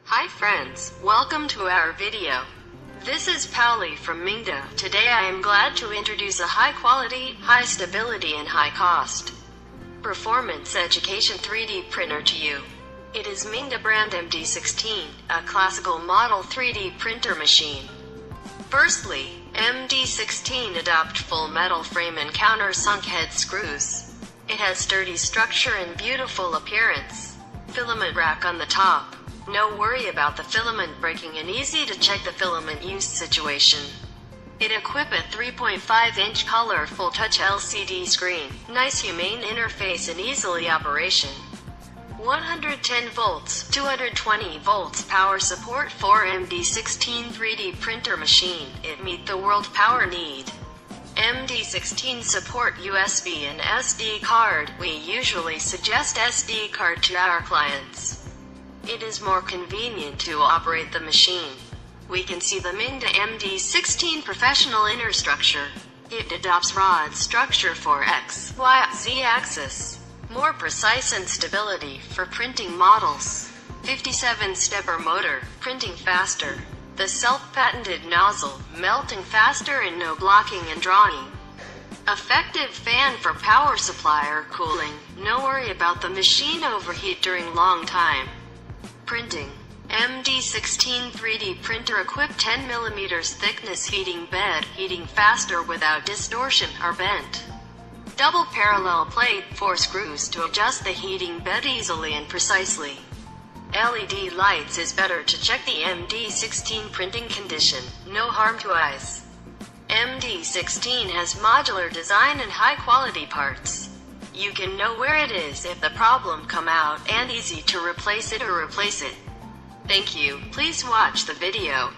Hi friends, welcome to our video. This is Pauli from Mingda. Today I am glad to introduce a high quality, high stability and high cost performance education 3D printer to you. It is Mingda brand MD16, a classical model 3D printer machine. Firstly, MD16 adopt full metal frame and countersunk head screws. It has sturdy structure and beautiful appearance. Filament rack on the top. No worry about the filament breaking and easy to check the filament use situation. It equip a 3.5-inch color full touch LCD screen, nice humane interface and easily operation. 110 volts, 220 volts power support for MD16 3D printer machine. It meet the world power need. MD16 support USB and SD card. We usually suggest SD card to our clients. It is more convenient to operate the machine. We can see the Mingda MD16 professional inner structure. It adopts rod structure for X, Y, Z axis. More precise and stability for printing models. 57-stepper motor, printing faster. The self-patented nozzle, melting faster and no blocking and drawing. Effective fan for power supply or cooling. No worry about the machine overheat during long time. Printing. MD16 3D printer equipped 10mm thickness heating bed, heating faster without distortion or bent. Double parallel plate, 4 screws to adjust the heating bed easily and precisely. LED lights is better to check the MD16 printing condition, no harm to eyes. MD16 has modular design and high quality parts. You can know where it is if the problem come out and easy to replace it or replace it. Thank you. Please watch the video.